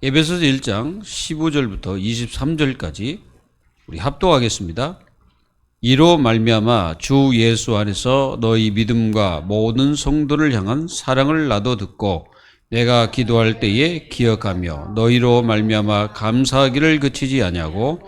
에베소서 1장 15절부터 23절까지 우리 합독하겠습니다. 이로 말미암아 주 예수 안에서 너희 믿음과 모든 성도를 향한 사랑을 나도 듣고 내가 기도할 때에 기억하며 너희로 말미암아 감사하기를 그치지 아니하고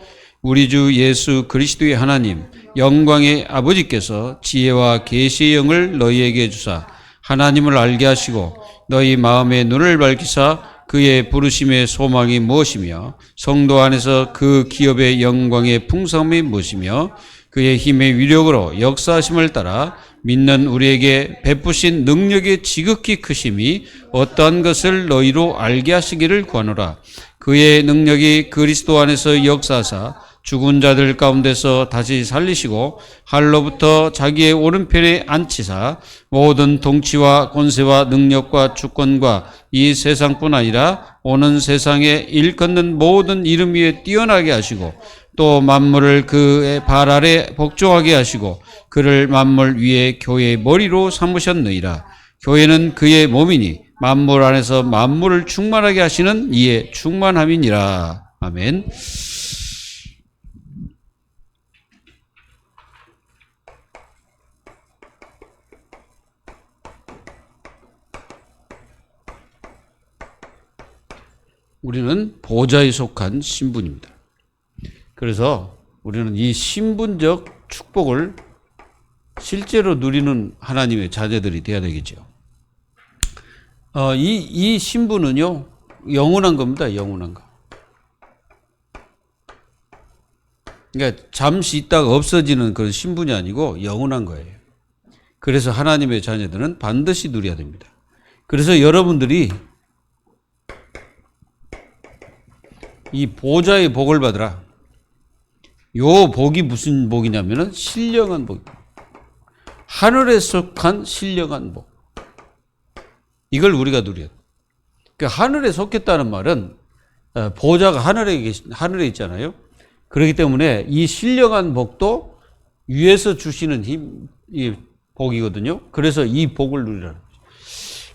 우리 주 예수 그리스도의 하나님 영광의 아버지께서 지혜와 계시의 영을 너희에게 주사 하나님을 알게 하시고 너희 마음의 눈을 밝히사 그의 부르심의 소망이 무엇이며 성도 안에서 그 기업의 영광의 풍성함이 무엇이며 그의 힘의 위력으로 역사하심을 따라 믿는 우리에게 베푸신 능력의 지극히 크심이 어떠한 것을 너희로 알게 하시기를 구하노라. 그의 능력이 그리스도 안에서 역사하사 죽은 자들 가운데서 다시 살리시고 하늘로부터 자기의 오른편에 앉히사 모든 통치와 권세와 능력과 주권과 이 세상뿐 아니라 오는 세상에 일컫는 모든 이름 위에 뛰어나게 하시고 또 만물을 그의 발 아래 복종하게 하시고 그를 만물 위에 교회의 머리로 삼으셨느니라. 교회는 그의 몸이니 만물 안에서 만물을 충만하게 하시는 이의 충만함이니라. 아멘. 우리는 보좌에 속한 신분입니다. 그래서 우리는 이 신분적 축복을 실제로 누리는 하나님의 자녀들이 되어야 되겠죠. 이 신분은요, 영원한 겁니다. 영원한 거. 그러니까 잠시 있다가 없어지는 그런 신분이 아니고 영원한 거예요. 그래서 하나님의 자녀들은 반드시 누려야 됩니다. 그래서 여러분들이 이 보좌의 복을 받으라. 요 복이 무슨 복이냐면은 신령한 복. 하늘에 속한 신령한 복. 이걸 우리가 누려야 돼. 그러니까 하늘에 속했다는 말은 보좌가 하늘에 있잖아요. 그렇기 때문에 이 신령한 복도 위에서 주시는 이 복이거든요. 그래서 이 복을 누리라는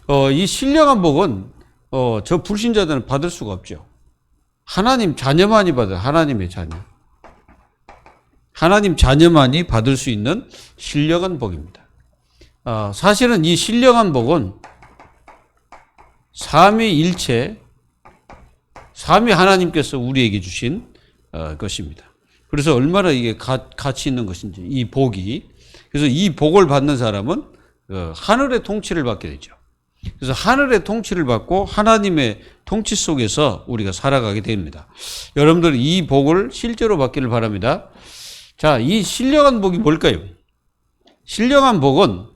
거죠. 이 신령한 복은 저 불신자들은 받을 수가 없죠. 하나님 자녀만이 받아요. 하나님의 자녀. 하나님 자녀만이 받을 수 있는 신령한 복입니다. 사실은 이 신령한 복은 삼위일체, 삼위 하나님께서 우리에게 주신 것입니다. 그래서 얼마나 이게 가치 있는 것인지, 이 복이. 그래서 이 복을 받는 사람은 하늘의 통치를 받게 되죠. 그래서 하늘의 통치를 받고 하나님의 통치 속에서 우리가 살아가게 됩니다. 여러분들 이 복을 실제로 받기를 바랍니다. 자, 이 신령한 복이 뭘까요? 신령한 복은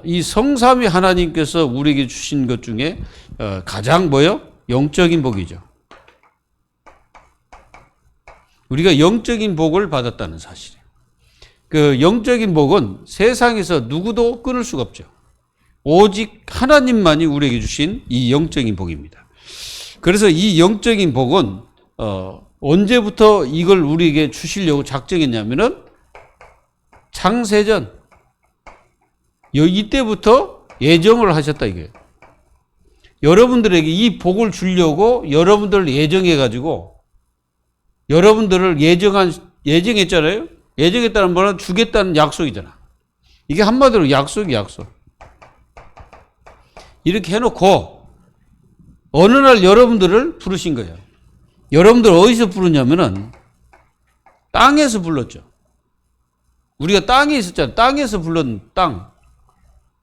이 성삼위 하나님께서 우리에게 주신 것 중에 가장 뭐요? 영적인 복이죠. 우리가 영적인 복을 받았다는 사실이에요. 그 영적인 복은 세상에서 누구도 끊을 수가 없죠. 오직 하나님만이 우리에게 주신 이 영적인 복입니다. 그래서 이 영적인 복은 언제부터 이걸 우리에게 주시려고 작정했냐면은 창세전 이때부터 예정을 하셨다 이거예요. 여러분들에게 이 복을 주려고 여러분들을 예정해가지고 여러분들을 예정했잖아요. 예정했다는 말은 주겠다는 약속이잖아. 이게 한마디로 약속이야, 약속. 이렇게 해놓고 어느 날 여러분들을 부르신 거예요. 여러분들 어디서 부르냐면은 땅에서 불렀죠. 우리가 땅에 있었잖아요. 땅에서 불렀는 땅.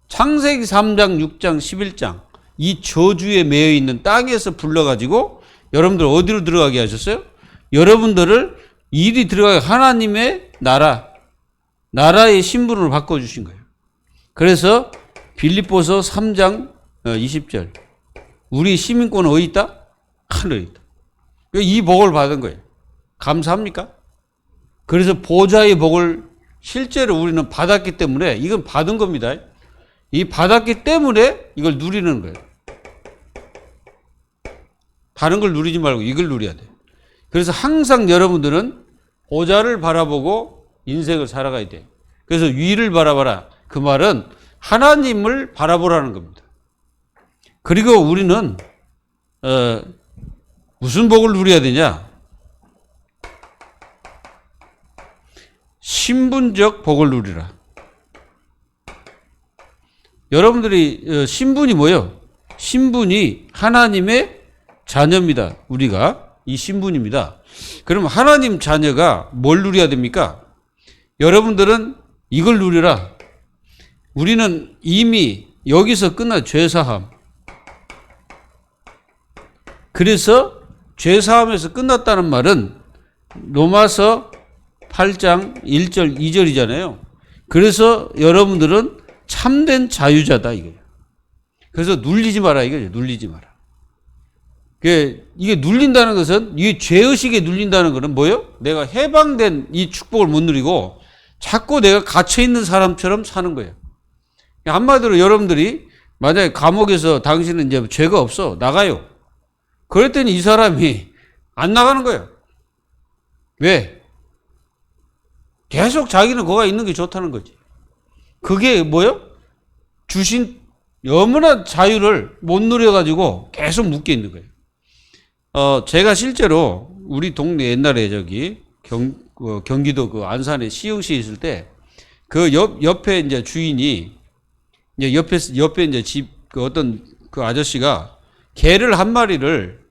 창세기 3장, 6장, 11장 이 저주에 매여 있는 땅에서 불러가지고 여러분들 어디로 들어가게 하셨어요? 여러분들을 이리 들어가게 하나님의 나라의 신분으로 바꿔주신 거예요. 그래서 빌립보서 3장 20절 우리 시민권은 어디 있다? 하늘에 있다. 이 복을 받은 거예요. 감사합니까? 그래서 보좌의 복을 실제로 우리는 받았기 때문에 이건 받은 겁니다. 이 받았기 때문에 이걸 누리는 거예요. 다른 걸 누리지 말고 이걸 누려야 돼요. 그래서 항상 여러분들은 보좌를 바라보고 인생을 살아가야 돼요. 그래서 위를 바라봐라. 그 말은 하나님을 바라보라는 겁니다. 그리고 우리는 무슨 복을 누려야 되냐? 신분적 복을 누리라. 여러분들이 신분이 뭐예요? 신분이 하나님의 자녀입니다. 우리가 이 신분입니다. 그럼 하나님 자녀가 뭘 누려야 됩니까? 여러분들은 이걸 누리라. 우리는 이미 여기서 끝나 죄사함. 그래서 죄사함에서 끝났다는 말은 로마서 8장 1절 2절이잖아요. 그래서 여러분들은 참된 자유자다 이거예요. 그래서 눌리지 마라 이거죠. 눌리지 마라. 이게 눌린다는 것은, 이게 죄의식에 눌린다는 것은 뭐예요? 내가 해방된 이 축복을 못 누리고 자꾸 내가 갇혀있는 사람처럼 사는 거예요. 한마디로 여러분들이 만약에 감옥에서 당신은 이제 죄가 없어 나가요. 그랬더니 이 사람이 안 나가는 거예요. 왜? 계속 자기는 거가 있는 게 좋다는 거지. 그게 뭐예요? 주신 영원한 자유를 못 누려가지고 계속 묶여 있는 거예요. 제가 실제로 우리 동네 옛날에 경기도 그 안산에 시흥시에 있을 때 그 옆에 이제 주인이 이제 옆에 이제 그 어떤 그 아저씨가 개를 한 마리를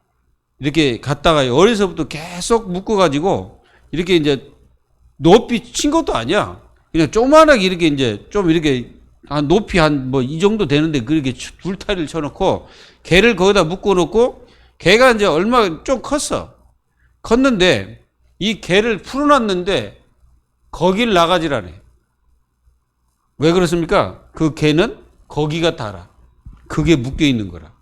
이렇게 갖다가 어려서부터 계속 묶어가지고 이렇게 이제 높이 친 것도 아니야. 그냥 조그만하게 이렇게 이제 좀 이렇게 한 높이 한 뭐 이 정도 되는데 그렇게 줄타리를 쳐놓고 개를 거기다 묶어놓고 개가 이제 얼마 좀 컸는데 이 개를 풀어놨는데 거길 나가질 않아요. 왜 그렇습니까? 그 개는 거기가 달아. 그게 묶여 있는 거라.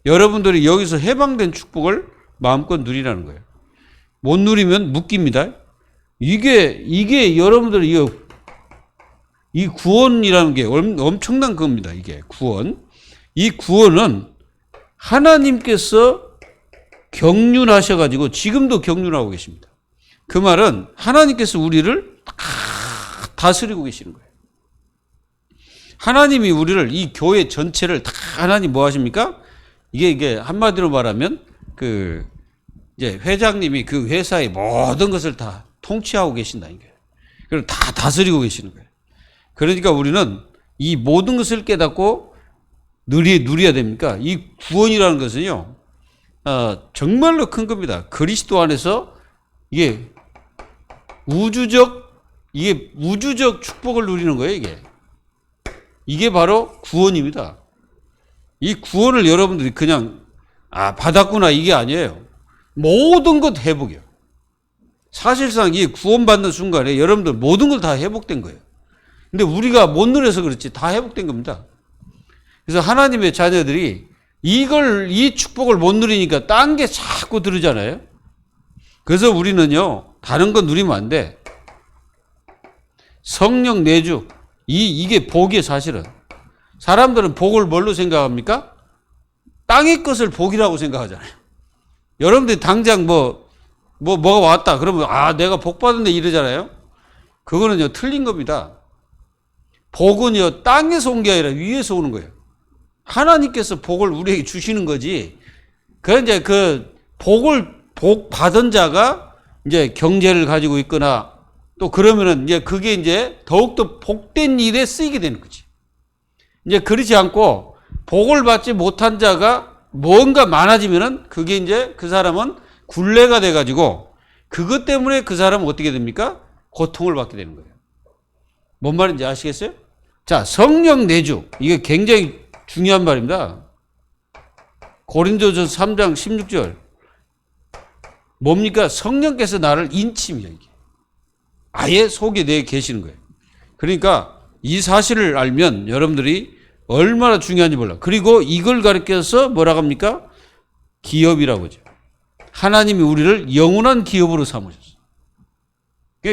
여러분들이 여기서 해방된 축복을 마음껏 누리라는 거예요. 못 누리면 묶입니다. 이게 여러분들이 이 구원이라는 게 엄청난 겁니다. 이게 구원. 이 구원은 하나님께서 경륜하셔가지고 지금도 경륜하고 계십니다. 그 말은 하나님께서 우리를 다스리고 계시는 거예요. 하나님이 우리를, 이 교회 전체를 다 하나님 뭐 하십니까? 이게 한마디로 말하면 이제 회장님이 그 회사의 모든 것을 다 통치하고 계신다 이게. 그리고 다 다스리고 계시는 거예요. 그러니까 우리는 이 모든 것을 깨닫고 누려야 됩니까? 이 구원이라는 것은요, 정말로 큰 겁니다. 그리스도 안에서 이게 우주적 축복을 누리는 거예요, 이게 바로 구원입니다. 이 구원을 여러분들이 그냥, 받았구나, 이게 아니에요. 모든 것 회복이요. 사실상 이 구원받는 순간에 여러분들 모든 걸 다 회복된 거예요. 근데 우리가 못 누려서 그렇지 다 회복된 겁니다. 그래서 하나님의 자녀들이 이 축복을 못 누리니까 딴 게 자꾸 들으잖아요. 그래서 우리는요, 다른 건 누리면 안 돼. 성령 내주. 이게 복이에요, 사실은. 사람들은 복을 뭘로 생각합니까? 땅의 것을 복이라고 생각하잖아요. 여러분들이 당장 뭐가 왔다. 그러면, 내가 복 받았네 이러잖아요. 그거는요, 틀린 겁니다. 복은요, 땅에서 온 게 아니라 위에서 오는 거예요. 하나님께서 복을 우리에게 주시는 거지. 이제 복 받은 자가 이제 경제를 가지고 있거나 또 그러면은 이제 그게 이제 더욱더 복된 일에 쓰이게 되는 거지. 이제 그렇지 않고 복을 받지 못한 자가 뭔가 많아지면은 그게 이제 그 사람은 굴레가 돼가지고 그것 때문에 그 사람은 어떻게 됩니까? 고통을 받게 되는 거예요. 뭔 말인지 아시겠어요? 자, 성령 내주. 이게 굉장히 중요한 말입니다. 고린도전서 3장 16절. 뭡니까? 성령께서 나를 인침이야, 이게. 아예 속에 내에 계시는 거예요. 그러니까 이 사실을 알면 여러분들이 얼마나 중요한지 몰라. 그리고 이걸 가르쳐서 뭐라고 합니까? 기업이라고 하죠. 하나님이 우리를 영원한 기업으로 삼으셨어요.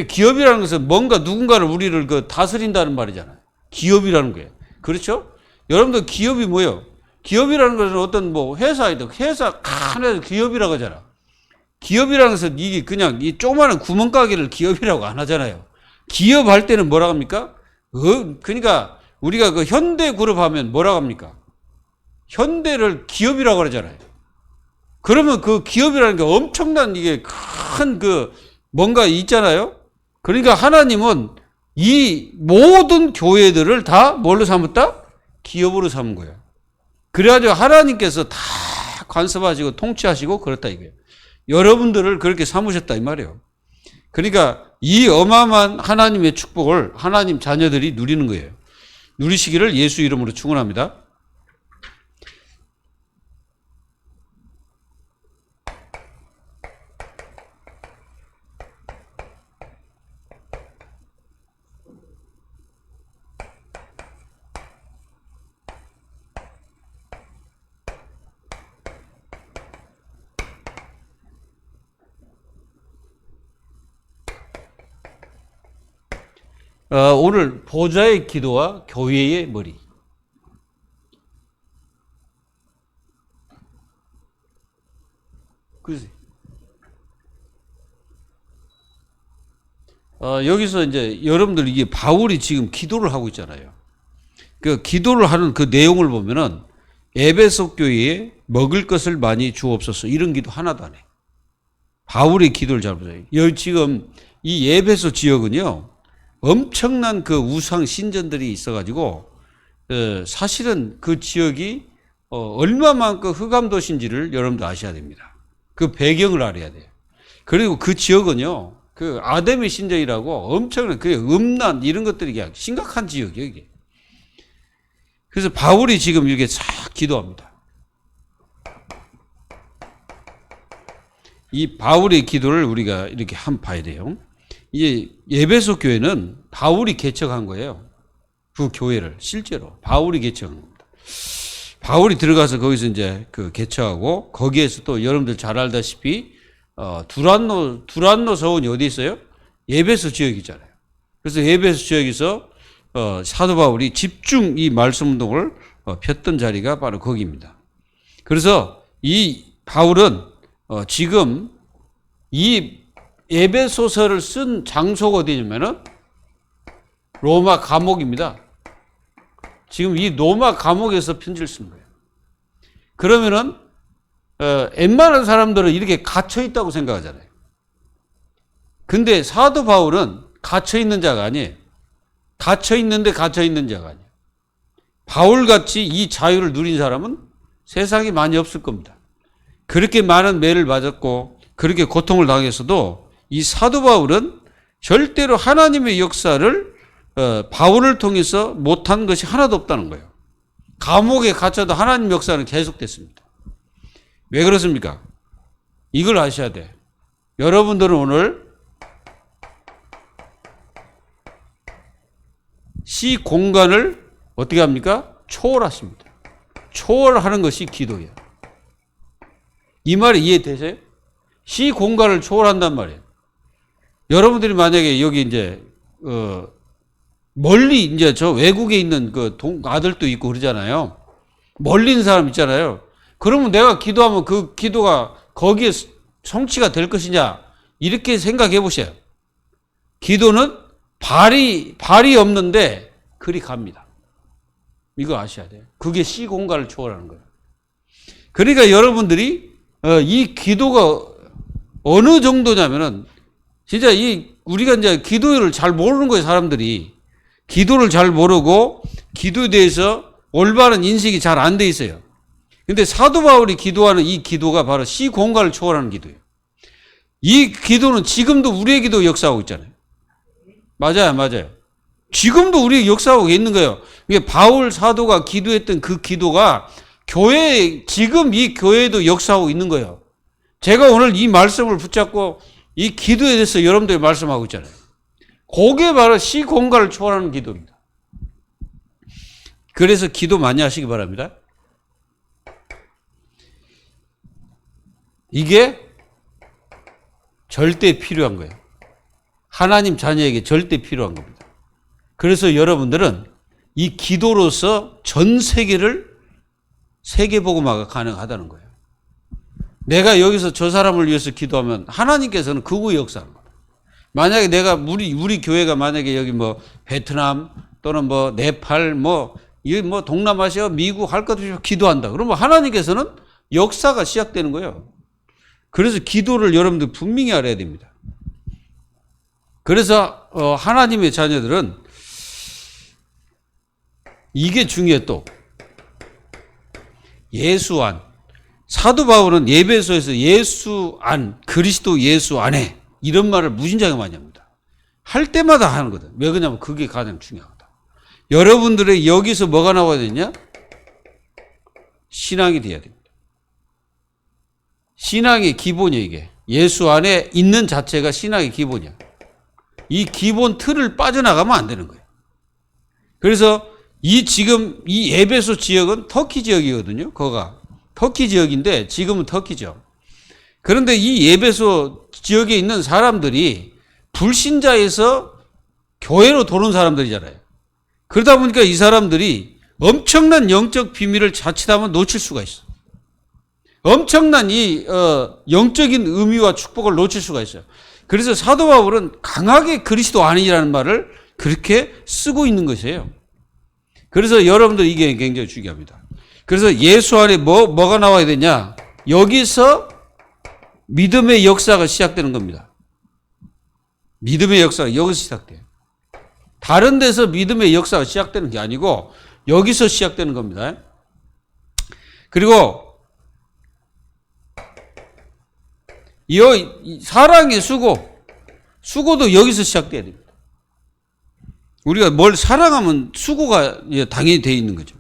기업이라는 것은 뭔가 누군가를 우리를 다스린다는 말이잖아요. 기업이라는 거예요. 그렇죠? 여러분들 기업이 뭐예요? 기업이라는 것은 어떤 회사이든 회사 하나에서 기업이라고 하잖아. 기업이라는 것은 이게 그냥 이 조그마한 구멍가게를 기업이라고 안 하잖아요. 기업할 때는 뭐라고 합니까? 그러니까 우리가 그 현대그룹 하면 뭐라고 합니까? 현대를 기업이라고 그러잖아요. 그러면 그 기업이라는 게 엄청난 이게 큰 그 뭔가 있잖아요. 그러니까 하나님은 이 모든 교회들을 다 뭘로 삼았다? 기업으로 삼은 거예요. 그래가지고 하나님께서 다 간섭하시고 통치하시고 그렇다 이거예요. 여러분들을 그렇게 삼으셨다 이 말이에요. 그러니까 이 어마어마한 하나님의 축복을 하나님 자녀들이 누리는 거예요. 누리시기를 예수 이름으로 축원합니다. 오늘 보좌의 기도와 교회의 머리. 그지? 여기서 이제 여러분들 이게 바울이 지금 기도를 하고 있잖아요. 그 기도를 하는 그 내용을 보면은 에베소 교회에 먹을 것을 많이 주옵소서 이런 기도 하나도 안 해. 바울의 기도를 잘 보세요. 여기 지금 이 에베소 지역은요. 엄청난 그 우상 신전들이 있어가지고 사실은 그 지역이 얼마만큼 흑암 도시인지를 여러분들 아셔야 됩니다. 그 배경을 알아야 돼요. 그리고 그 지역은요, 그 아담의 신전이라고 엄청난 그 음란 이런 것들이 심각한 지역이에요, 이게. 그래서 바울이 지금 이렇게 싹 기도합니다. 이 바울의 기도를 우리가 이렇게 한번 봐야 돼요. 이제 에베소 교회는 바울이 개척한 거예요. 그 교회를 실제로 바울이 개척한 겁니다. 바울이 들어가서 거기서 이제 그 개척하고 거기에서 또 여러분들 잘 알다시피 두란노 서원이 어디 있어요? 에베소 지역이잖아요. 그래서 에베소 지역에서 사도 바울이 집중 이 말씀 운동을 폈던 자리가 바로 거기입니다. 그래서 이 바울은 지금 이 에베소서를 쓴 장소가 어디냐면은 로마 감옥입니다. 지금 이 로마 감옥에서 편지를 쓴 거예요. 그러면은 웬만한 사람들은 이렇게 갇혀 있다고 생각하잖아요. 근데 사도 바울은 갇혀 있는 자가 아니에요. 갇혀 있는데 갇혀 있는 자가 아니에요. 바울같이 이 자유를 누린 사람은 세상에 많이 없을 겁니다. 그렇게 많은 매를 맞았고 그렇게 고통을 당했어도 이 사도 바울은 절대로 하나님의 역사를 바울을 통해서 못한 것이 하나도 없다는 거예요. 감옥에 갇혀도 하나님 역사는 계속됐습니다. 왜 그렇습니까? 이걸 아셔야 돼. 여러분들은 오늘 시 공간을 어떻게 합니까? 초월하십니다. 초월하는 것이 기도예요. 이 말이 이해되세요? 시 공간을 초월한단 말이에요. 여러분들이 만약에 여기 이제 멀리 이제 저 외국에 있는 그 아들도 있고 그러잖아요. 멀리 있는 사람 있잖아요. 그러면 내가 기도하면 그 기도가 거기에 성취가 될 것이냐 이렇게 생각해 보세요. 기도는 발이 없는데 그리 갑니다. 이거 아셔야 돼요. 그게 시 공간을 초월하는 거예요. 그러니까 여러분들이 이 기도가 어느 정도냐면은 진짜 우리가 이제 기도를 잘 모르는 거예요, 사람들이. 기도를 잘 모르고 기도에 대해서 올바른 인식이 잘 안 돼 있어요. 근데 사도 바울이 기도하는 이 기도가 바로 시 공간을 초월하는 기도예요. 이 기도는 지금도 우리의 기도 역사하고 있잖아요. 맞아요. 지금도 우리의 역사하고 있는 거예요. 이게 바울 사도가 기도했던 그 기도가 지금 이 교회에도 역사하고 있는 거예요. 제가 오늘 이 말씀을 붙잡고 이 기도에 대해서 여러분들이 말씀하고 있잖아요. 그게 바로 시 공간을 초월하는 기도입니다. 그래서 기도 많이 하시기 바랍니다. 이게 절대 필요한 거예요. 하나님 자녀에게 절대 필요한 겁니다. 그래서 여러분들은 이 기도로서 전 세계를 세계복음화가 가능하다는 거예요. 내가 여기서 저 사람을 위해서 기도하면 하나님께서는 그거에 역사하는 거예요. 만약에 내가 우리 교회가 만약에 여기 뭐 베트남 또는 뭐 네팔 뭐 동남아시아 미국 할 것 없이 기도한다. 그러면 하나님께서는 역사가 시작되는 거예요. 그래서 기도를 여러분들 분명히 알아야 됩니다. 그래서 하나님의 자녀들은 이게 중요해. 또 예수 안, 사도 바울은 에베소에서 예수 안, 그리스도 예수 안에 이런 말을 무진장에 많이 합니다. 할 때마다 하는 거다. 왜 그러냐면 그게 가장 중요하다. 여러분들의 여기서 뭐가 나와야 되냐? 신앙이 돼야 됩니다. 신앙의 기본이야. 이게 예수 안에 있는 자체가 신앙의 기본이야. 이 기본 틀을 빠져나가면 안 되는 거예요. 그래서 지금 이 에베소 지역은 터키 지역이거든요. 거가 터키 지역인데 지금은 터키죠. 그런데 이 에베소 지역에 있는 사람들이 불신자에서 교회로 도는 사람들이잖아요. 그러다 보니까 이 사람들이 엄청난 영적 비밀을 자칫하면 놓칠 수가 있어. 엄청난 이 영적인 의미와 축복을 놓칠 수가 있어요. 그래서 사도 바울은 강하게 그리스도 안이라는 말을 그렇게 쓰고 있는 것이에요. 그래서 여러분들 이게 굉장히 중요합니다. 그래서 예수 안에 뭐가 나와야 되냐? 여기서 믿음의 역사가 시작되는 겁니다. 믿음의 역사가 여기서 시작돼요. 다른 데서 믿음의 역사가 시작되는 게 아니고 여기서 시작되는 겁니다. 그리고 이 사랑의 수고도 여기서 시작돼야 됩니다. 우리가 뭘 사랑하면 수고가 당연히 돼 있는 거죠.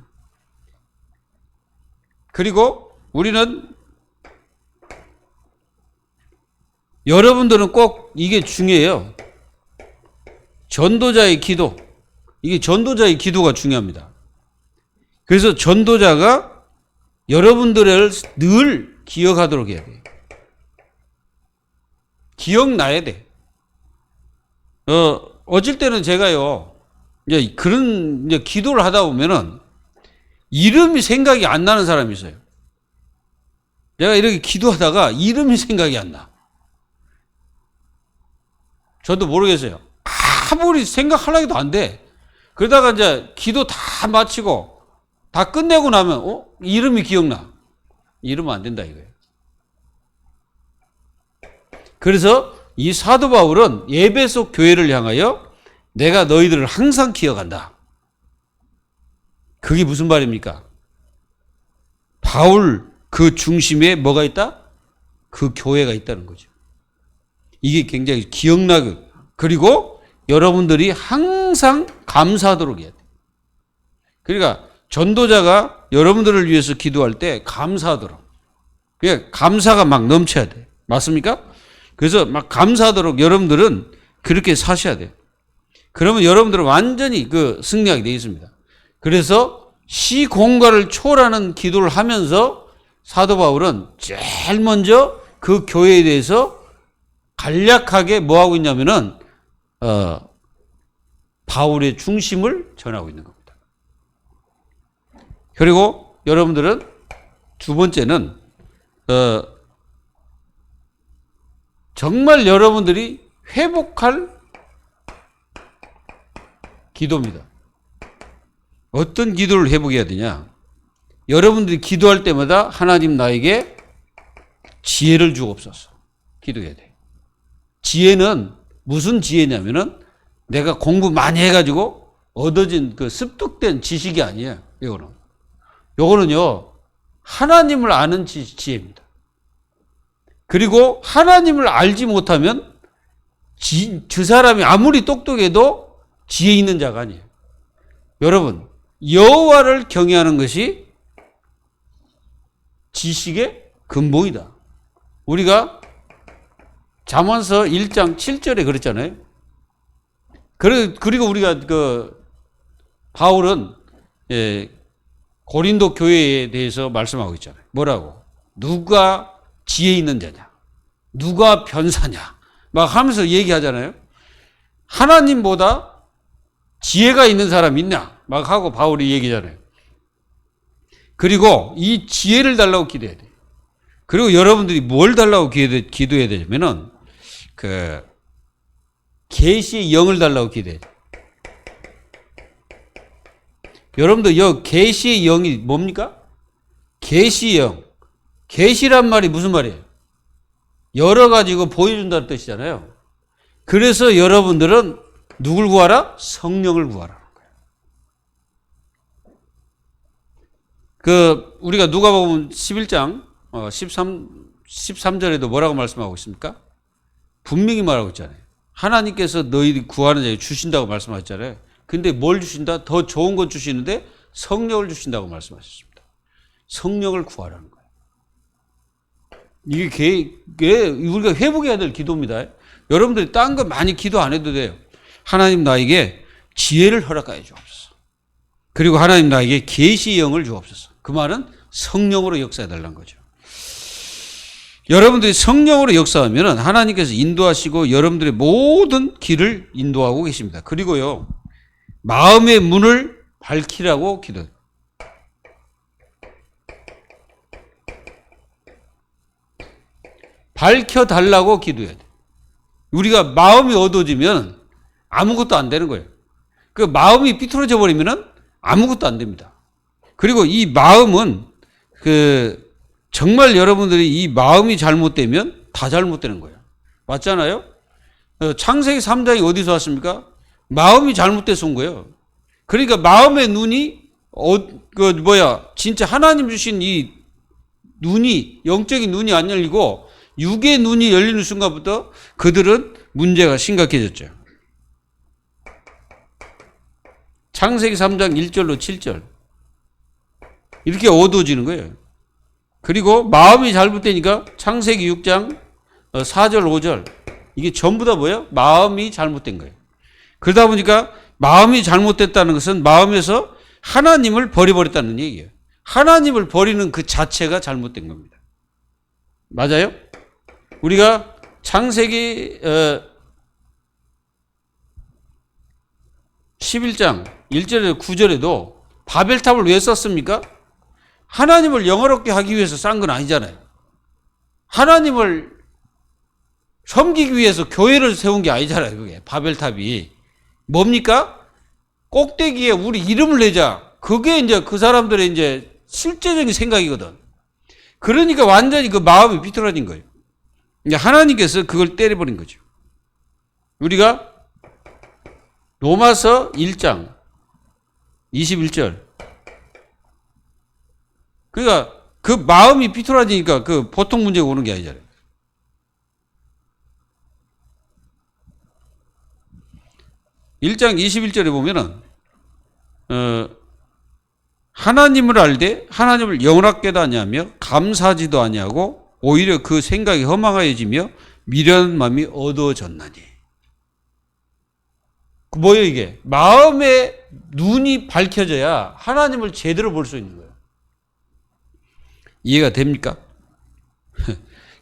그리고 우리는 여러분들은 꼭 이게 중요해요. 전도자의 기도. 이게 전도자의 기도가 중요합니다. 그래서 전도자가 여러분들을 늘 기억하도록 해야 돼요. 기억나야 돼. 어쩔 때는 제가요, 그런 기도를 하다 보면은 이름이 생각이 안 나는 사람이 있어요. 내가 이렇게 기도하다가 이름이 생각이 안 나. 저도 모르겠어요. 아무리 생각하려고 안 돼. 그러다가 이제 기도 다 마치고 다 끝내고 나면 이름이 기억나. 이러면 안 된다 이거예요. 그래서 이 사도 바울은 에베소 교회를 향하여 내가 너희들을 항상 기억한다. 그게 무슨 말입니까? 바울 그 중심에 뭐가 있다? 그 교회가 있다는 거죠. 이게 굉장히 기억나고, 그리고 여러분들이 항상 감사하도록 해야 돼. 그러니까 전도자가 여러분들을 위해서 기도할 때 감사하도록. 그러니까 감사가 막 넘쳐야 돼. 맞습니까? 그래서 막 감사하도록 여러분들은 그렇게 사셔야 돼요. 그러면 여러분들은 완전히 승리하게 되어 있습니다. 그래서 시공간을 초월하는 기도를 하면서 사도 바울은 제일 먼저 그 교회에 대해서 간략하게 뭐 하고 있냐면은 바울의 중심을 전하고 있는 겁니다. 그리고 여러분들은 두 번째는 정말 여러분들이 회복할 기도입니다. 어떤 기도를 회복해야 되냐? 여러분들이 기도할 때마다 하나님 나에게 지혜를 주옵소서. 기도해야 돼. 지혜는 무슨 지혜냐면은 내가 공부 많이 해가지고 얻어진 습득된 지식이 아니에요. 요거는요, 하나님을 아는 지혜입니다. 그리고 하나님을 알지 못하면 저 사람이 아무리 똑똑해도 지혜 있는 자가 아니에요. 여러분, 여호와를 경외하는 것이 지식의 근본이다. 우리가 잠언서 1장 7절에 그랬잖아요. 그리고 우리가 바울은 고린도 교회에 대해서 말씀하고 있잖아요. 뭐라고? 누가 지혜 있는 자냐? 누가 변사냐? 막 하면서 얘기하잖아요. 하나님보다 지혜가 있는 사람 있냐? 막 하고 바울이 얘기잖아요. 그리고 이 지혜를 달라고 기도해야 돼요. 그리고 여러분들이 뭘 달라고 기도해야 되냐면은 계시의 영을 달라고 기도해야 돼요. 여러분들 계시의 영이 뭡니까? 계시의 영. 계시란 말이 무슨 말이에요? 여러 가지고 보여준다는 뜻이잖아요. 그래서 여러분들은 누굴 구하라? 성령을 구하라. 우리가 누가복음 11장 13절에도 뭐라고 말씀하고 있습니까? 분명히 말하고 있잖아요. 하나님께서 너희들이 구하는 자에게 주신다고 말씀하셨잖아요. 근데 뭘 주신다? 더 좋은 것 주시는데 성령을 주신다고 말씀하셨습니다. 성령을 구하라는 거예요. 이게 우리가 회복해야 될 기도입니다. 여러분들이 딴 거 많이 기도 안 해도 돼요. 하나님 나에게 지혜를 허락하여 주옵소서. 그리고 하나님 나에게 계시의 영을 주옵소서. 그 말은 성령으로 역사해 달라는 거죠. 여러분들이 성령으로 역사하면 하나님께서 인도하시고 여러분들의 모든 길을 인도하고 계십니다. 그리고요, 마음의 문을 밝히라고 기도해요. 밝혀달라고 기도해야 돼. 우리가 마음이 어두워지면 아무것도 안 되는 거예요. 그 마음이 삐뚤어져 버리면 아무것도 안 됩니다. 그리고 이 마음은 정말 여러분들이 이 마음이 잘못되면 다 잘못되는 거예요. 맞잖아요? 창세기 3장이 어디서 왔습니까? 마음이 잘못돼서 온 거예요. 그러니까 마음의 눈이 진짜 하나님 주신 이 눈이, 영적인 눈이 안 열리고 육의 눈이 열리는 순간부터 그들은 문제가 심각해졌죠. 창세기 3장 1절로 7절. 이렇게 어두워지는 거예요. 그리고 마음이 잘못되니까 창세기 6장 4절, 5절. 이게 전부 다 뭐예요? 마음이 잘못된 거예요. 그러다 보니까 마음이 잘못됐다는 것은 마음에서 하나님을 버려버렸다는 얘기예요. 하나님을 버리는 그 자체가 잘못된 겁니다. 맞아요? 우리가 창세기 11장 1절에서 9절에도 바벨탑을 왜 썼습니까? 하나님을 영화롭게 하기 위해서 싼 건 아니잖아요. 하나님을 섬기기 위해서 교회를 세운 게 아니잖아요. 그게 바벨탑이 뭡니까? 꼭대기에 우리 이름을 내자. 그게 이제 그 사람들의 이제 실제적인 생각이거든. 그러니까 완전히 그 마음이 비틀어진 거예요. 이제 하나님께서 그걸 때려버린 거죠. 우리가 로마서 1장 21절. 그러니까 그 마음이 비틀어지니까 그 보통 문제가 오는 게 아니잖아요. (1장 21절에) 보면은 하나님을 알되 하나님을 영원하게도 아니하며 감사하지도 아니하고 오히려 그 생각이 허망하여지며 미련한 마음이 어두워졌나니. 뭐예요 이게? 마음의 눈이 밝혀져야 하나님을 제대로 볼 수 있는 거예요. 이해가 됩니까?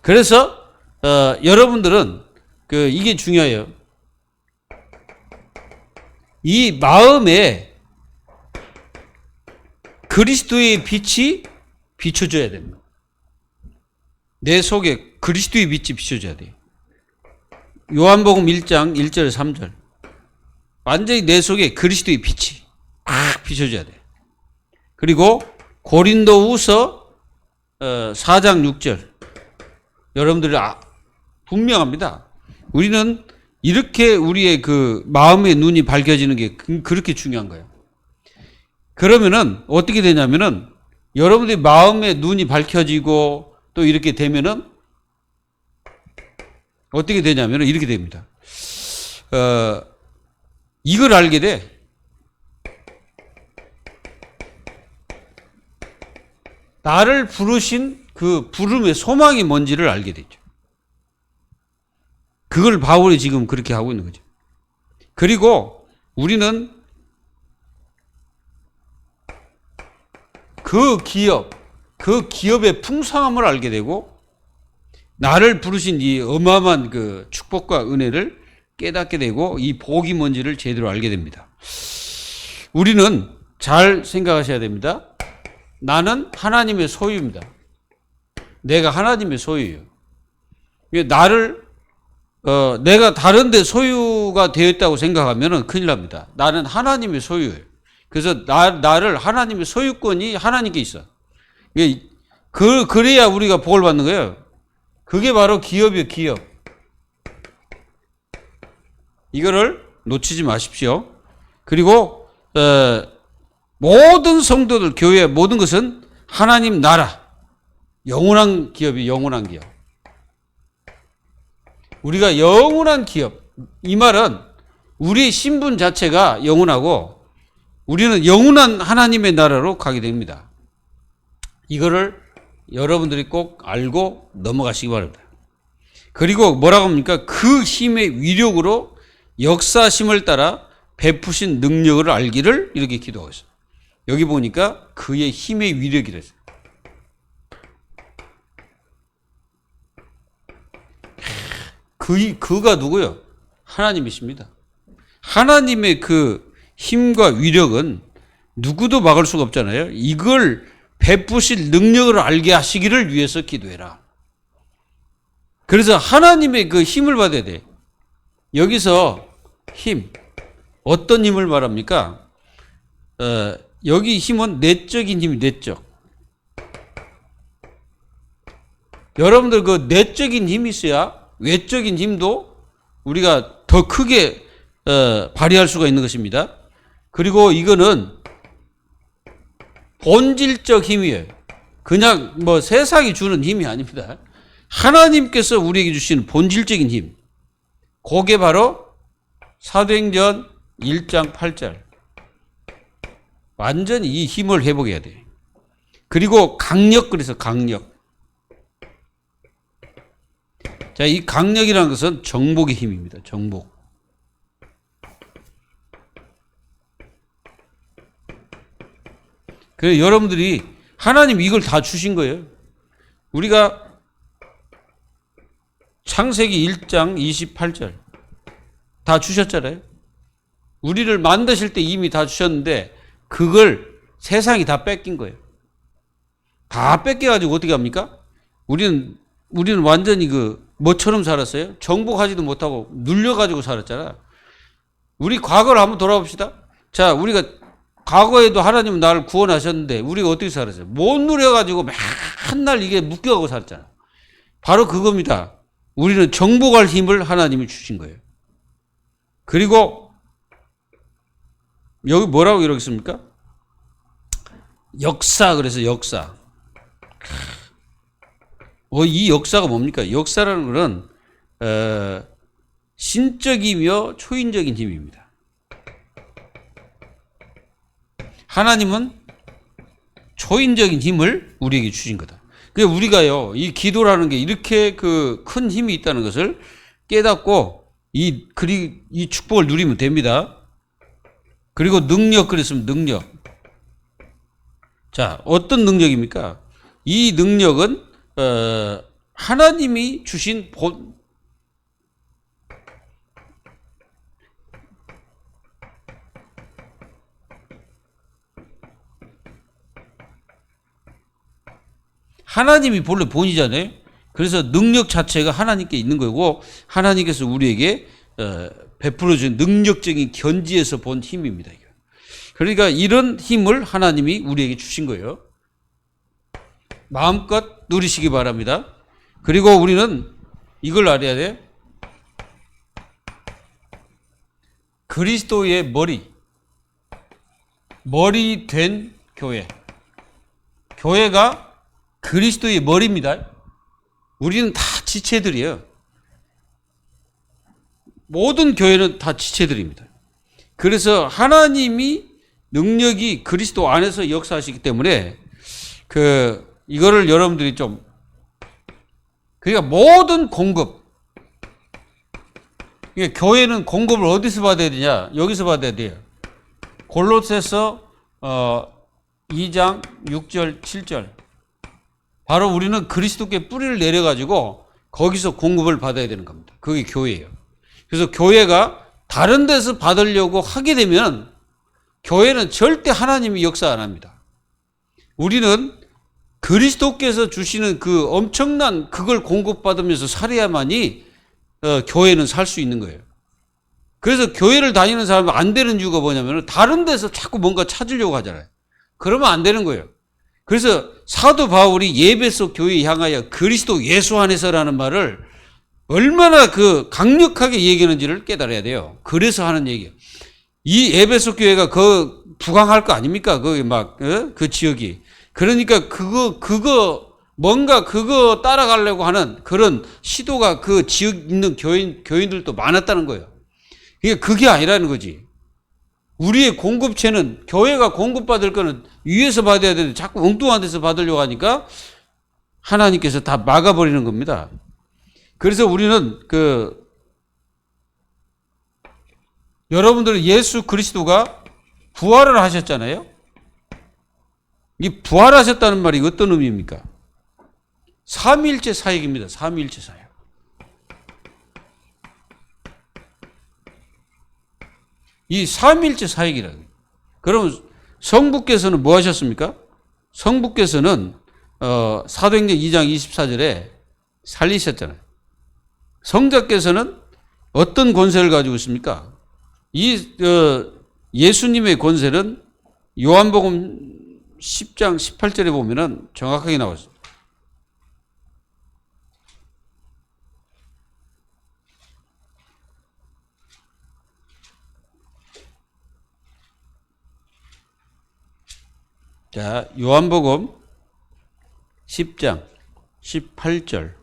그래서 여러분들은 이게 중요해요. 이 마음에 그리스도의 빛이 비춰줘야 됩니다. 내 속에 그리스도의 빛이 비춰줘야 돼요. 요한복음 1장 1절 3절. 완전히 내 속에 그리스도의 빛이 딱 비춰줘야 돼요. 그리고 고린도후서 4장 6절. 여러분들이 분명합니다. 우리는 이렇게 우리의 그 마음의 눈이 밝혀지는 게 그렇게 중요한 거예요. 그러면은 어떻게 되냐면은 여러분들이 마음의 눈이 밝혀지고 또 이렇게 되면은 어떻게 되냐면은 이렇게 됩니다. 이걸 알게 돼. 나를 부르신 그 부름의 소망이 뭔지를 알게 되죠. 그걸 바울이 지금 그렇게 하고 있는 거죠. 그리고 우리는 그 기업의 풍성함을 알게 되고 나를 부르신 이 어마어마한 그 축복과 은혜를 깨닫게 되고 이 복이 뭔지를 제대로 알게 됩니다. 우리는 잘 생각하셔야 됩니다. 나는 하나님의 소유입니다. 내가 하나님의 소유예요. 내가 다른 데 소유가 되어 있다고 생각하면 큰일 납니다. 나는 하나님의 소유예요. 그래서 나를 하나님의 소유권이 하나님께 있어. 그래야 우리가 복을 받는 거예요. 그게 바로 기업이에요, 기업. 이거를 놓치지 마십시오. 그리고 모든 성도들, 교회 모든 것은 하나님 나라, 영원한 기업이 영원한 기업. 우리가 영원한 기업. 이 말은 우리 신분 자체가 영원하고 우리는 영원한 하나님의 나라로 가게 됩니다. 이거를 여러분들이 꼭 알고 넘어가시기 바랍니다. 그리고 뭐라고 합니까? 그 힘의 위력으로 역사심을 따라 베푸신 능력을 알기를 이렇게 기도하고 있어요. 여기 보니까 그의 힘의 위력이랬어요. 그가 누구요? 하나님이십니다. 하나님의 그 힘과 위력은 누구도 막을 수가 없잖아요. 이걸 베푸실 능력을 알게 하시기를 위해서 기도해라. 그래서 하나님의 그 힘을 받아야 돼. 여기서 힘, 어떤 힘을 말합니까? 여기 힘은 내적인 힘이 내적. 여러분들 그 내적인 힘이 있어야 외적인 힘도 우리가 더 크게 발휘할 수가 있는 것입니다. 그리고 이거는 본질적 힘이에요. 그냥 뭐 세상이 주는 힘이 아닙니다. 하나님께서 우리에게 주시는 본질적인 힘. 그게 바로 사도행전 1장 8절. 완전히 이 힘을 회복해야 돼. 그리고 강력, 그래서 강력. 자, 이 강력이라는 것은 정복의 힘입니다. 정복. 그래서 여러분들이 하나님 이걸 다 주신 거예요. 우리가 창세기 1장 28절 다 주셨잖아요. 우리를 만드실 때 이미 다 주셨는데 그걸 세상이 다 뺏긴 거예요. 다 뺏겨가지고 어떻게 합니까? 우리는 완전히 그 뭐처럼 살았어요? 정복하지도 못하고 눌려가지고 살았잖아. 우리 과거를 한번 돌아봅시다. 자, 우리가 과거에도 하나님은 나를 구원하셨는데 우리가 어떻게 살았어요? 못 누려가지고 맨날 이게 묶여가고 살았잖아. 바로 그겁니다. 우리는 정복할 힘을 하나님이 주신 거예요. 그리고 여기 뭐라고 이러고 있습니까? 역사, 그래서 역사. 이 역사가 뭡니까? 역사라는 것은 신적이며 초인적인 힘입니다. 하나님은 초인적인 힘을 우리에게 주신 거다. 그러니까 우리가요, 이 기도라는 게 이렇게 그 큰 힘이 있다는 것을 깨닫고 이 축복을 누리면 됩니다. 그리고 능력, 그랬으면 능력. 자, 어떤 능력입니까? 이 능력은 하나님이 주신 하나님이 본래 본이잖아요. 그래서 능력 자체가 하나님께 있는 거고 하나님께서 우리에게 베풀어준 능력적인 견지에서 본 힘입니다. 그러니까 이런 힘을 하나님이 우리에게 주신 거예요. 마음껏 누리시기 바랍니다. 그리고 우리는 이걸 알아야 돼. 그리스도의 머리 된 교회. 교회가 그리스도의 머리입니다. 우리는 다 지체들이에요. 모든 교회는 다 지체들입니다. 그래서 하나님이 능력이 그리스도 안에서 역사하시기 때문에 이거를 여러분들이 좀, 그러니까 모든 공급, 그러니까 교회는 공급을 어디서 받아야 되냐? 여기서 받아야 돼요. 골로새서 2장 6절 7절. 바로 우리는 그리스도께 뿌리를 내려가지고 거기서 공급을 받아야 되는 겁니다. 그게 교회예요. 그래서 교회가 다른 데서 받으려고 하게 되면 교회는 절대 하나님이 역사 안 합니다. 우리는 그리스도께서 주시는 그 엄청난 그걸 공급받으면서 살아야만이 교회는 살 수 있는 거예요. 그래서 교회를 다니는 사람은 안 되는 이유가 뭐냐면 다른 데서 자꾸 뭔가 찾으려고 하잖아요. 그러면 안 되는 거예요. 그래서 사도 바울이 예배소 교회에 향하여 그리스도 예수 안에서라는 말을 얼마나 그 강력하게 얘기하는지를 깨달아야 돼요. 그래서 하는 얘기예요. 이 에베소 교회가 그 부강할 거 아닙니까? 그 지역이. 그러니까 뭔가 그거 따라가려고 하는 그런 시도가 그 지역 있는 교인들도 많았다는 거예요. 그게 아니라는 거지. 우리의 공급체는 교회가 공급받을 거는 위에서 받아야 되는데 자꾸 엉뚱한 데서 받으려고 하니까 하나님께서 다 막아버리는 겁니다. 그래서 우리는 여러분들은 예수 그리스도가 부활을 하셨잖아요. 이 부활하셨다는 말이 어떤 의미입니까? 삼위일체 사역입니다. 삼위일체 사역. 이 삼위일체 사역이라고. 그러면 성부께서는 뭐 하셨습니까? 성부께서는 사도행전 2장 24절에 살리셨잖아요. 성자께서는 어떤 권세를 가지고 있습니까? 예수님의 권세는 요한복음 10장 18절에 보면은 정확하게 나와 있습니다. 자, 요한복음 10장 18절.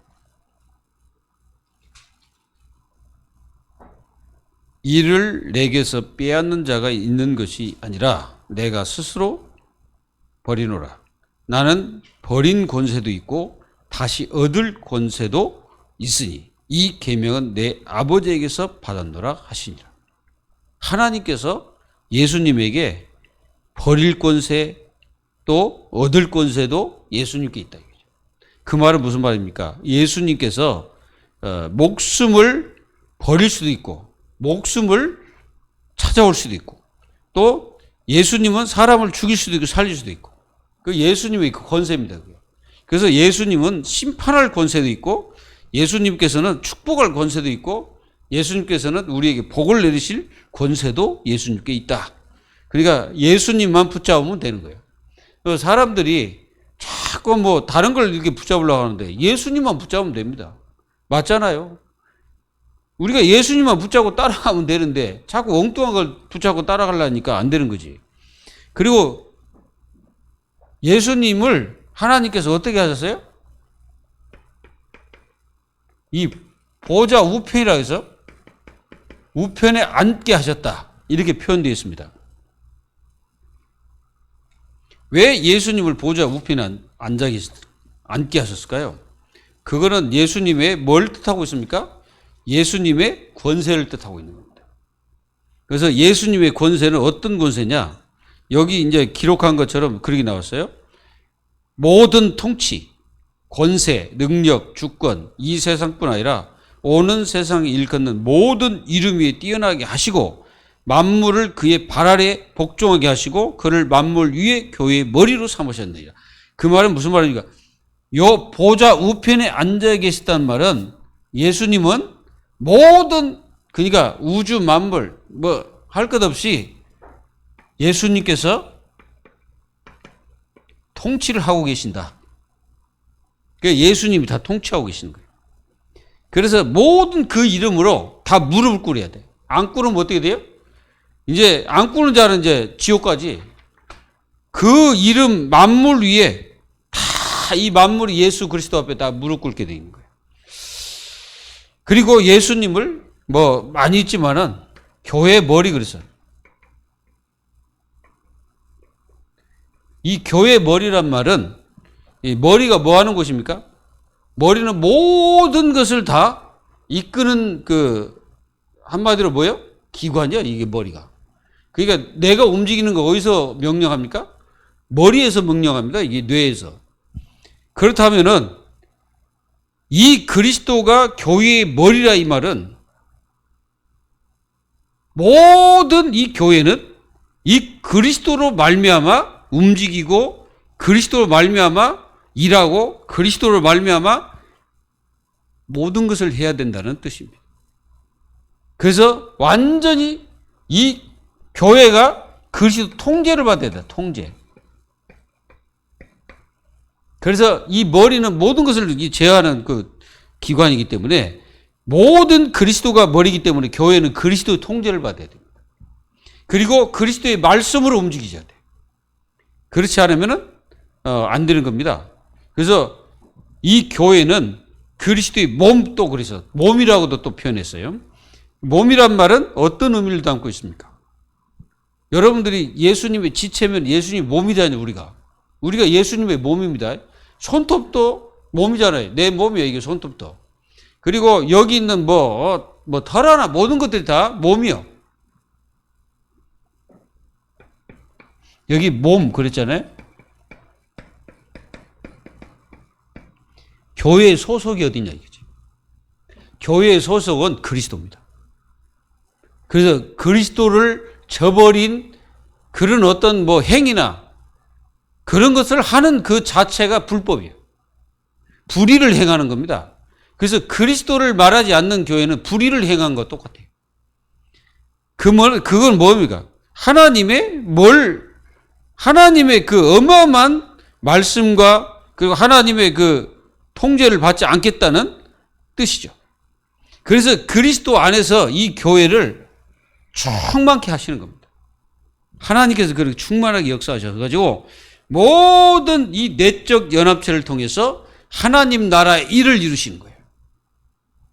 이를 내게서 빼앗는 자가 있는 것이 아니라 내가 스스로 버리노라. 나는 버린 권세도 있고 다시 얻을 권세도 있으니 이 계명은 내 아버지에게서 받았노라 하시니라. 하나님께서 예수님에게 버릴 권세 또 얻을 권세도 예수님께 있다. 그 말은 무슨 말입니까? 예수님께서 목숨을 버릴 수도 있고 목숨을 찾아올 수도 있고 또 예수님은 사람을 죽일 수도 있고 살릴 수도 있고 그 예수님의 그 권세입니다. 그래서 예수님은 심판할 권세도 있고 예수님께서는 축복할 권세도 있고 예수님께서는 우리에게 복을 내리실 권세도 예수님께 있다. 그러니까 예수님만 붙잡으면 되는 거예요. 사람들이 자꾸 다른 걸 이렇게 붙잡으려고 하는데 예수님만 붙잡으면 됩니다. 맞잖아요. 우리가 예수님만 붙잡고 따라가면 되는데 자꾸 엉뚱한 걸 붙잡고 따라가려니까 안 되는 거지. 그리고 예수님을 하나님께서 어떻게 하셨어요? 이 보좌 우편이라 해서 우편에 앉게 하셨다. 이렇게 표현되어 있습니다. 왜 예수님을 보좌 우편에 앉게 하셨을까요? 그거는 예수님의 뭘 뜻하고 있습니까? 예수님의 권세를 뜻하고 있는 겁니다. 그래서 예수님의 권세는 어떤 권세냐? 여기 이제 기록한 것처럼 그렇게 나왔어요. 모든 통치, 권세, 능력, 주권, 이 세상뿐 아니라 오는 세상에 일컫는 모든 이름 위에 뛰어나게 하시고 만물을 그의 발 아래 복종하게 하시고 그를 만물 위에 교회의 머리로 삼으셨느니라. 그 말은 무슨 말입니까? 요 보좌 우편에 앉아 계시다는 말은 예수님은 모든 그러니까 우주 만물 할 것 없이 예수님께서 통치를 하고 계신다. 그러니까 예수님이 다 통치하고 계시는 거예요. 그래서 모든 그 이름으로 다 무릎을 꿇어야 돼. 안 꿇으면 어떻게 돼요? 이제 안 꿇는 자는 이제 지옥 가지. 그 이름 만물 위에 다 이 만물이 예수 그리스도 앞에 다 무릎 꿇게 되는 거예요. 그리고 예수님을 많이 있지만은 교회 머리 그랬어요. 이 교회 머리란 말은 이 머리가 뭐 하는 곳입니까? 머리는 모든 것을 다 이끄는 한마디로 뭐예요? 기관이야, 이게 머리가. 그러니까 내가 움직이는 거 어디서 명령합니까? 머리에서 명령합니다. 이게 뇌에서. 그렇다면은 이 그리스도가 교회의 머리라 이 말은 모든 이 교회는 이 그리스도로 말미암아 움직이고 그리스도로 말미암아 일하고 그리스도로 말미암아 모든 것을 해야 된다는 뜻입니다. 그래서 완전히 이 교회가 그리스도 통제를 받아야 돼. 통제. 그래서 이 머리는 모든 것을 제어하는 그 기관이기 때문에 모든 그리스도가 머리이기 때문에 교회는 그리스도의 통제를 받아야 됩니다. 그리고 그리스도의 말씀으로 움직이셔야 돼요. 그렇지 않으면은 안 되는 겁니다. 그래서 이 교회는 그리스도의 몸도 그래서 몸이라고도 또 표현했어요. 몸이란 말은 어떤 의미를 담고 있습니까? 여러분들이 예수님의 지체면 예수님 몸이잖아요. 우리가 예수님의 몸입니다. 손톱도 몸이잖아요. 내 몸이에요. 이게 손톱도. 그리고 여기 있는 털 하나 모든 것들이 다 몸이요. 여기 몸 그랬잖아요. 교회의 소속이 어디냐 이거지. 교회의 소속은 그리스도입니다. 그래서 그리스도를 저버린 그런 어떤 행위나 그런 것을 하는 그 자체가 불법이에요. 불의를 행하는 겁니다. 그래서 그리스도를 말하지 않는 교회는 불의를 행한 것 똑같아요. 그건 뭡니까? 하나님의 그 어마어마한 말씀과 그리고 하나님의 그 통제를 받지 않겠다는 뜻이죠. 그래서 그리스도 안에서 이 교회를 충만케 하시는 겁니다. 하나님께서 그렇게 충만하게 역사하셔가지고 모든 이 내적 연합체를 통해서 하나님 나라의 일을 이루시는 거예요.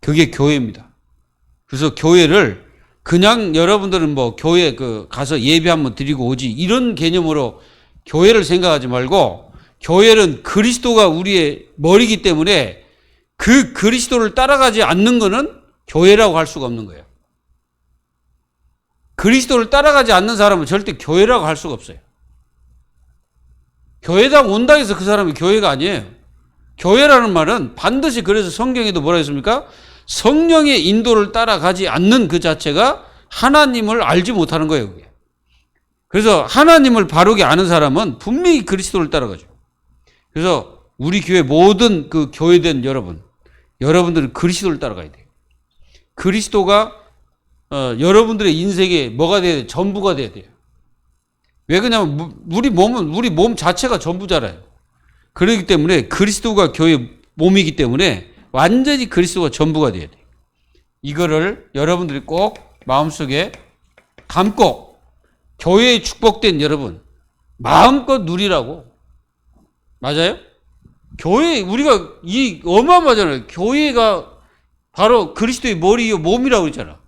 그게 교회입니다. 그래서 교회를 그냥 여러분들은 교회 가서 예배 한번 드리고 오지 이런 개념으로 교회를 생각하지 말고 교회는 그리스도가 우리의 머리이기 때문에 그 그리스도를 따라가지 않는 것은 교회라고 할 수가 없는 거예요. 그리스도를 따라가지 않는 사람은 절대 교회라고 할 수가 없어요. 교회당 온다 해서 그 사람이 교회가 아니에요. 교회라는 말은 반드시 그래서 성경에도 뭐라 했습니까? 성령의 인도를 따라가지 않는 그 자체가 하나님을 알지 못하는 거예요. 그게. 그래서 하나님을 바르게 아는 사람은 분명히 그리스도를 따라가죠. 그래서 우리 교회 모든 그 교회된 여러분들은 그리스도를 따라가야 돼요. 그리스도가 여러분들의 인생에 뭐가 돼야 돼요? 전부가 돼야 돼요. 왜 그러냐면 우리 몸 자체가 전부잖아요. 그렇기 때문에 그리스도가 교회 몸이기 때문에 완전히 그리스도가 전부가 돼야 돼요. 이거를 여러분들이 꼭 마음속에 담고 교회에 축복된 여러분 마음껏 누리라고. 맞아요? 교회 우리가 어마어마하잖아요. 교회가 바로 그리스도의 머리요 몸이라고 그랬잖아.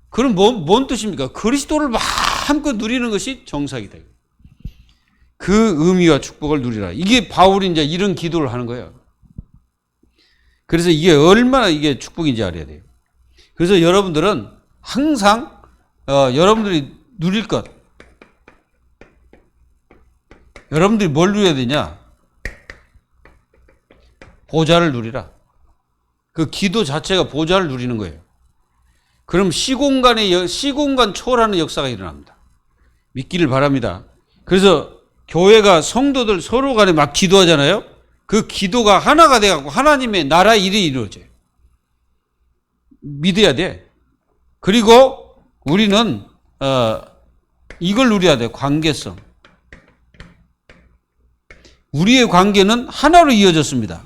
그럼 뭔 뜻입니까? 그리스도를 마음껏 누리는 것이 정상이다. 그 의미와 축복을 누리라. 이게 바울이 이제 이런 기도를 하는 거예요. 그래서 이게 얼마나 이게 축복인지 알아야 돼요. 그래서 여러분들은 항상 여러분들이 누릴 것, 여러분들이 뭘 누려야 되냐? 보좌를 누리라. 그 기도 자체가 보좌를 누리는 거예요. 그럼 시공간 초월하는 역사가 일어납니다. 믿기를 바랍니다. 그래서 교회가 성도들 서로 간에 막 기도하잖아요. 그 기도가 하나가 돼갖고 하나님의 나라 일이 이루어져요. 믿어야 돼. 그리고 우리는 이걸 누려야 돼. 관계성. 우리의 관계는 하나로 이어졌습니다.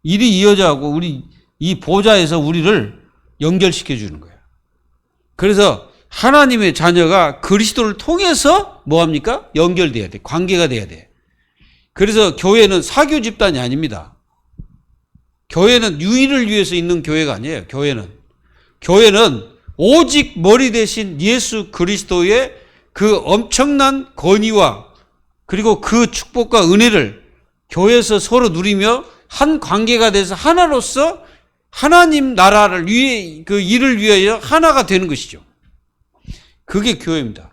일이 이어져갖고 우리 이 보좌에서 우리를 연결시켜 주는 거예요. 그래서 하나님의 자녀가 그리스도를 통해서 뭐합니까? 연결돼야 돼. 관계가 돼야 돼. 그래서 교회는 사교 집단이 아닙니다. 교회는 유일을 위해서 있는 교회가 아니에요. 교회는 오직 머리 대신 예수 그리스도의 그 엄청난 권위와 그리고 그 축복과 은혜를 교회에서 서로 누리며 한 관계가 돼서 하나로서 하나님 나라를 위해 그 일을 위하여 하나가 되는 것이죠. 그게 교회입니다.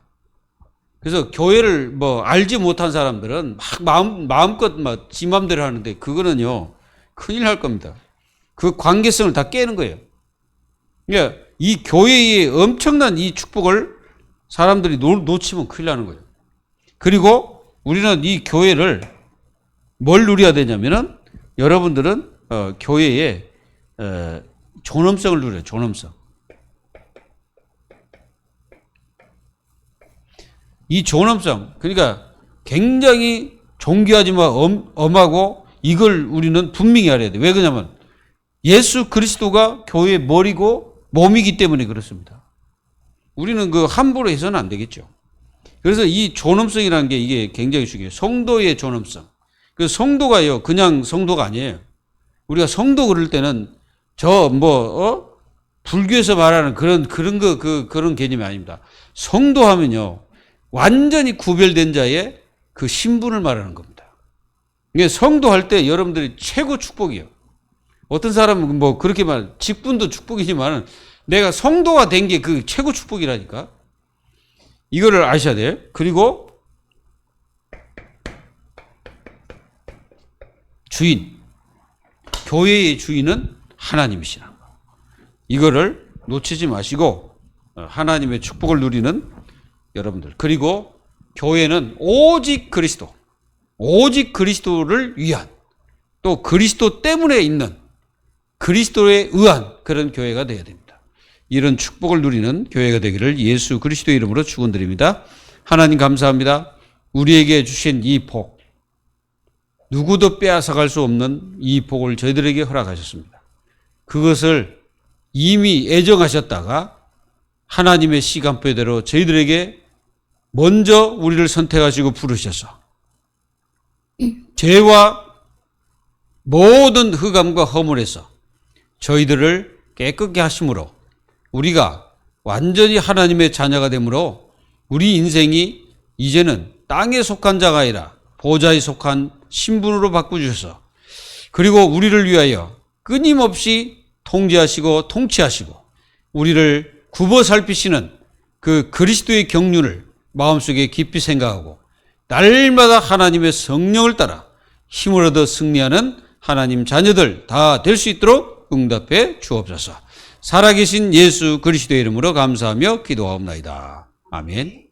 그래서 교회를 알지 못한 사람들은 막 마음껏 지 맘대로 하는데 그거는요 큰일 날 겁니다. 그 관계성을 다 깨는 거예요. 그러니까 이 교회의 엄청난 이 축복을 사람들이 놓치면 큰일 나는 거예요. 그리고 우리는 이 교회를 뭘 누려야 되냐면은 여러분들은 교회의 존엄성을 누려요. 존엄성. 이 존엄성, 그러니까 굉장히 존귀하지만 엄하고 이걸 우리는 분명히 알아야 돼. 왜 그러냐면 예수 그리스도가 교회의 머리고 몸이기 때문에 그렇습니다. 우리는 그 함부로 해서는 안 되겠죠. 그래서 이 존엄성이라는 게 이게 굉장히 중요해요. 성도의 존엄성. 그 성도가요, 그냥 성도가 아니에요. 우리가 성도 그럴 때는 불교에서 말하는 그런 개념이 아닙니다. 성도 하면요, 완전히 구별된 자의 그 신분을 말하는 겁니다. 이게 성도 할 때 여러분들이 최고 축복이에요. 어떤 사람은 그렇게 직분도 축복이지만 내가 성도가 된 게 그 최고 축복이라니까. 이거를 아셔야 돼요. 그리고 주인, 교회의 주인은 하나님이시라는 거. 이거를 놓치지 마시고 하나님의 축복을 누리는 여러분들. 그리고 교회는 오직 그리스도를 위한, 또 그리스도 때문에 있는, 그리스도에 의한 그런 교회가 되어야 됩니다. 이런 축복을 누리는 교회가 되기를 예수 그리스도의 이름으로 축원드립니다. 하나님 감사합니다. 우리에게 주신 이 복, 누구도 빼앗아갈 수 없는 이 복을 저희들에게 허락하셨습니다. 그것을 이미 애정하셨다가 하나님의 시간표대로 저희들에게 먼저 우리를 선택하시고 부르셔서 죄와 모든 흑암과 허물에서 저희들을 깨끗게 하심으로 우리가 완전히 하나님의 자녀가 되므로 우리 인생이 이제는 땅에 속한 자가 아니라 보좌에 속한 신분으로 바꾸셔서, 그리고 우리를 위하여 끊임없이 통제하시고 통치하시고 우리를 굽어 살피시는 그 그리스도의 경륜을 마음속에 깊이 생각하고 날마다 하나님의 성령을 따라 힘을 얻어 승리하는 하나님 자녀들 다 될 수 있도록 응답해 주옵소서. 살아계신 예수 그리스도의 이름으로 감사하며 기도하옵나이다. 아멘.